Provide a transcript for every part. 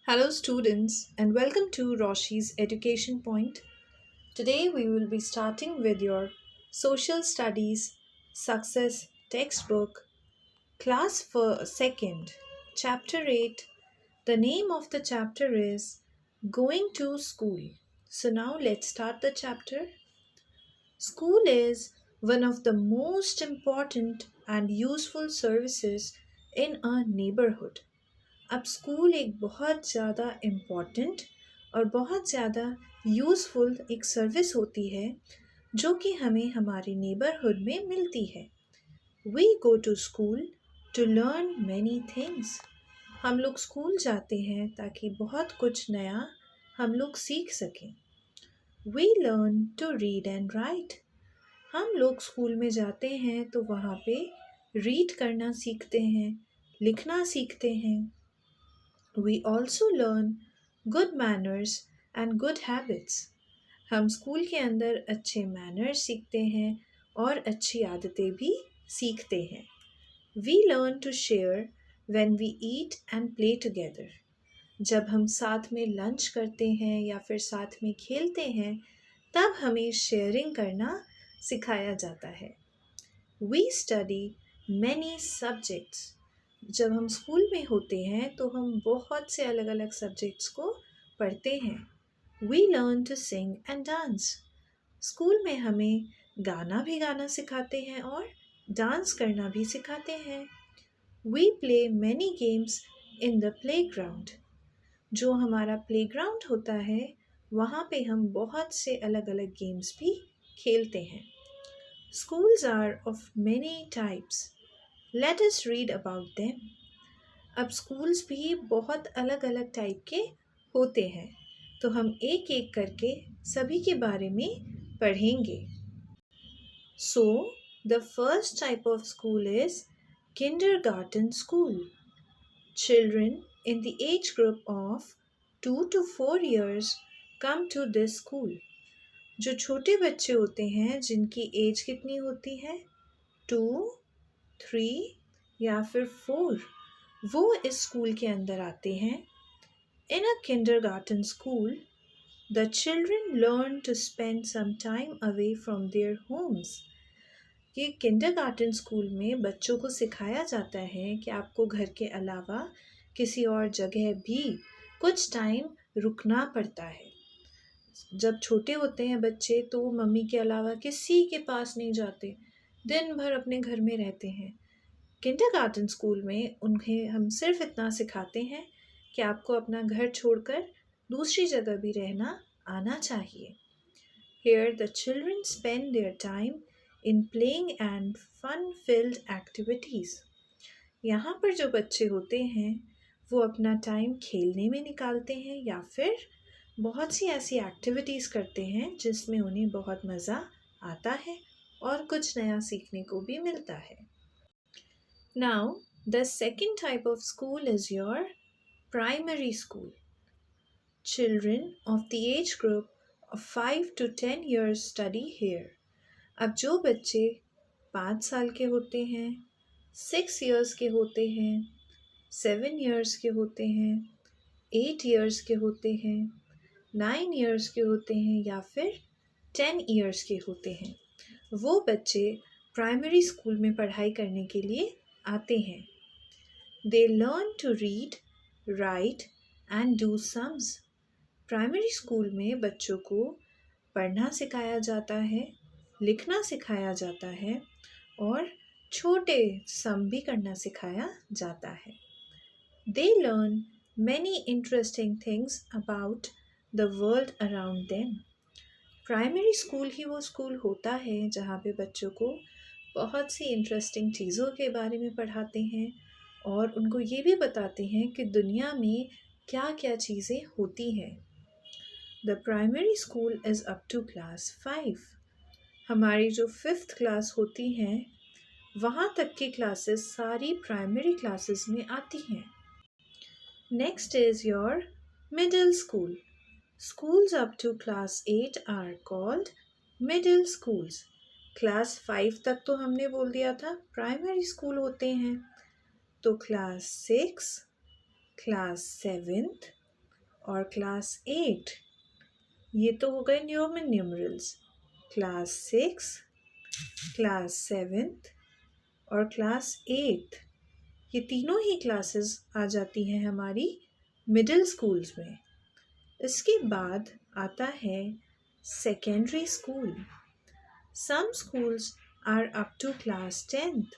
Hello, students, and welcome to Roshi's Education Point. Today, we will be starting with your Social Studies Success Textbook, Class for Second, Chapter 8. The name of the chapter is Going to School. So, now let's start the chapter. School is one of the most important and useful services in a neighborhood. अब school एक बहुत ज़्यादा important और बहुत ज़्यादा useful एक service होती है जो कि हमें हमारे नेबरहुड में मिलती है। We go to school to learn many things. हम लोग स्कूल जाते हैं ताकि बहुत कुछ नया हम लोग सीख सकें। We learn to read and write. हम लोग स्कूल में जाते हैं तो वहाँ पे रीड करना सीखते हैं, लिखना सीखते हैं। We also learn good manners and good habits. हम स्कूल के अंदर अच्छे मैनर्स सीखते हैं और अच्छी आदतें भी सीखते हैं। We learn to share when we eat and play together. जब हम साथ में लंच करते हैं या फिर साथ में खेलते हैं तब हमें शेयरिंग करना सिखाया जाता है। We study many subjects. जब हम स्कूल में होते हैं तो हम बहुत से अलग अलग सब्जेक्ट्स को पढ़ते हैं। We learn to sing and dance. School में हमें गाना भी गाना सिखाते हैं और डांस करना भी सिखाते हैं। We play many games in the playground. जो हमारा प्ले ग्राउंड होता है वहाँ पे हम बहुत से अलग अलग गेम्स भी खेलते हैं। Schools are of many types. Let us read about them. अब स्कूल्स भी बहुत अलग अलग टाइप के होते हैं तो हम एक एक करके सभी के बारे में पढ़ेंगे। So the first type of school is kindergarten school. Children in the age group of 2 to 4 years come to this school. जो छोटे बच्चे होते हैं जिनकी एज कितनी होती है 2, 3 या फिर 4 वो इस स्कूल के अंदर आते हैं। इन अ kindergarten school, the children learn to spend some time away from their homes. ये kindergarten स्कूल में बच्चों को सिखाया जाता है कि आपको घर के अलावा किसी और जगह भी कुछ टाइम रुकना पड़ता है। जब छोटे होते हैं बच्चे तो वो मम्मी के अलावा किसी के पास नहीं जाते, दिन भर अपने घर में रहते हैं। किंडरगार्टन स्कूल में उन्हें हम सिर्फ इतना सिखाते हैं कि आपको अपना घर छोड़कर दूसरी जगह भी रहना आना चाहिए। Here the children spend their time in playing and fun-filled activities. यहाँ पर जो बच्चे होते हैं वो अपना टाइम खेलने में निकालते हैं या फिर बहुत सी ऐसी एक्टिविटीज़ करते हैं जिसमें उन्हें बहुत मज़ा आता है और कुछ नया सीखने को भी मिलता है। Now, the second type of school is your primary school. Children of the age group of 5 to 10 years study here. अब जो बच्चे 5 साल के होते हैं, 6 years के होते हैं, 7 years के होते हैं, 8 years के होते हैं, 9 years के होते हैं या फिर 10 years के होते हैं, वो बच्चे प्राइमरी स्कूल में पढ़ाई करने के लिए आते हैं। They learn to read, write and do sums. Primary school में बच्चों को पढ़ना सिखाया जाता है, लिखना सिखाया जाता है और छोटे सम भी करना सिखाया जाता है। They learn many interesting things about the world around them. Primary school ही वो स्कूल होता है जहाँ पे बच्चों को बहुत सी इंटरेस्टिंग चीज़ों के बारे में पढ़ाते हैं और उनको ये भी बताते हैं कि दुनिया में क्या क्या चीज़ें होती हैं। The primary school is up to class 5। हमारी जो 5th क्लास होती हैं वहाँ तक की क्लासेस सारी प्राइमरी क्लासेस में आती हैं। Next is your middle school. Schools up to class 8 are called middle schools. Class 5 तक तो हमने बोल दिया था प्राइमरी स्कूल होते हैं, तो क्लास 6, क्लास 7, और क्लास 8, ये तो हो गए रोमन न्यूमरल्स। क्लास 6, क्लास 7 और क्लास 8, ये तीनों ही क्लासेस आ जाती हैं हमारी मिडिल स्कूल्स में। इसके बाद आता है secondary school. Some schools are up to class 10th,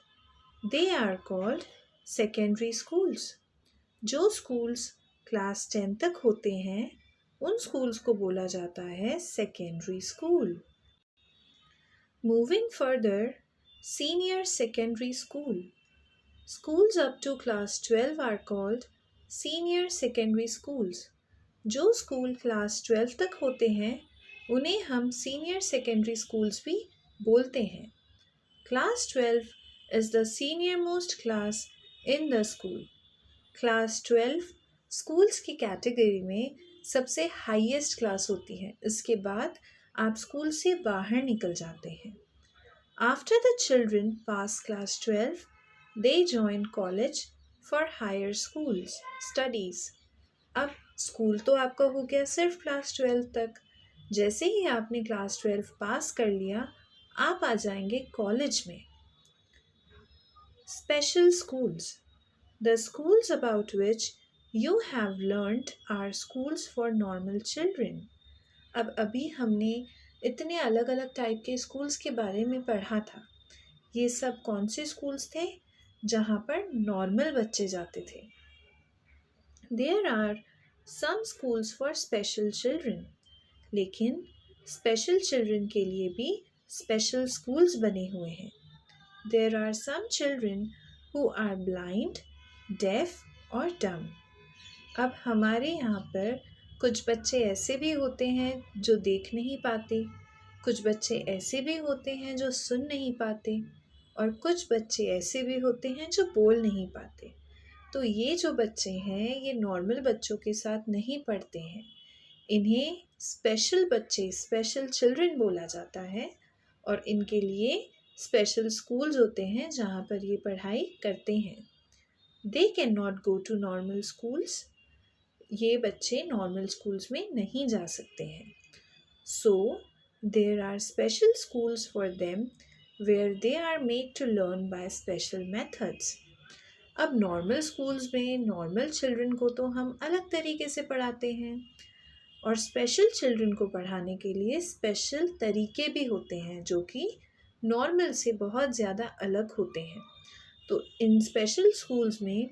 they are called secondary schools. जो स्कूल्स क्लास 10 तक होते हैं उन स्कूल्स को बोला जाता है secondary school. Moving further, senior secondary school. Schools up to class 12 are called senior secondary schools. जो स्कूल क्लास 12 तक होते हैं उन्हें हम सीनियर सेकेंडरी स्कूल्स भी बोलते हैं। Class 12 is the senior most class in the school. Class 12 schools की कैटेगरी में सबसे हाईएस्ट क्लास होती है। इसके बाद आप स्कूल से बाहर निकल जाते हैं। After the children pass class 12, they join college for higher schools studies. अब स्कूल तो आपका हो गया सिर्फ क्लास 12 तक। जैसे ही आपने क्लास 12 पास कर लिया आप आ जाएंगे कॉलेज में। Special schools, the schools about which you have learned are schools for normal children. अब अभी हमने इतने अलग अलग टाइप के स्कूल्स के बारे में पढ़ा था। ये सब कौन से स्कूल्स थे जहाँ पर नॉर्मल बच्चे जाते थे। There are some schools for special children, लेकिन स्पेशल चिल्ड्रन के लिए भी स्पेशल स्कूल्स बने हुए हैं। There are some children who are blind, deaf और डम। अब हमारे यहाँ पर कुछ बच्चे ऐसे भी होते हैं जो देख नहीं पाते, कुछ बच्चे ऐसे भी होते हैं जो सुन नहीं पाते और कुछ बच्चे ऐसे भी होते हैं जो बोल नहीं पाते। तो ये जो बच्चे हैं ये नॉर्मल बच्चों के साथ नहीं पढ़ते हैं। इन्हें स्पेशल बच्चे, स्पेशल चिल्ड्रन बोला जाता है और इनके लिए स्पेशल स्कूल्स होते हैं जहाँ पर ये पढ़ाई करते हैं। They can not go to normal schools, ये बच्चे नॉर्मल स्कूल्स में नहीं जा सकते हैं। So there are special schools for them where they are made to learn by special methods. अब नॉर्मल स्कूल्स में नॉर्मल चिल्ड्रन को तो हम अलग तरीके से पढ़ाते हैं और स्पेशल चिल्ड्रन को पढ़ाने के लिए स्पेशल तरीके भी होते हैं जो कि नॉर्मल से बहुत ज़्यादा अलग होते हैं। तो इन स्पेशल स्कूल्स में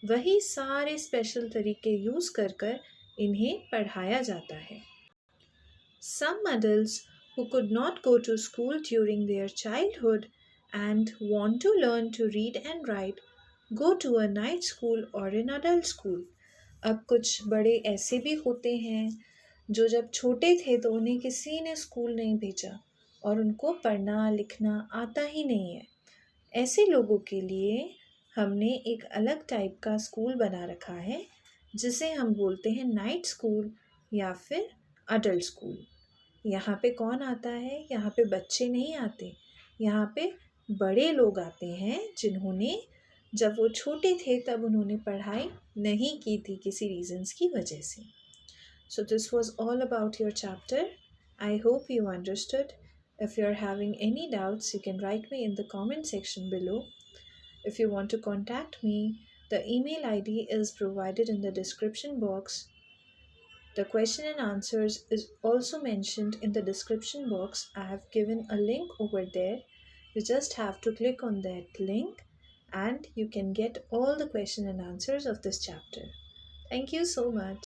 वही सारे स्पेशल तरीके यूज़ कर कर इन्हें पढ़ाया जाता है। Some adults who could not go to school during their childhood and want to learn to read and write go to a night school or an adult school. अब कुछ बड़े ऐसे भी होते हैं जो जब छोटे थे तो उन्हें किसी ने स्कूल नहीं भेजा और उनको पढ़ना लिखना आता ही नहीं है। ऐसे लोगों के लिए हमने एक अलग टाइप का स्कूल बना रखा है जिसे हम बोलते हैं नाइट स्कूल या फिर अडल्ट स्कूल। यहाँ पे कौन आता है? यहाँ पे बच्चे नहीं आते, यहाँ पे बड़े लोग आते हैं जिन्होंने जब वो छोटे थे तब उन्होंने पढ़ाई नहीं की थी किसी रीजंस की वजह से। So this was all about your chapter. I hope you understood. If you are having any doubts, you can write me in the comment section below. If you want to contact me, the email ID is provided in the description box. The question and answers is also mentioned in the description box. I have given a link over there. You just have to click on that link and you can get all the question and answers of this chapter. Thank you so much.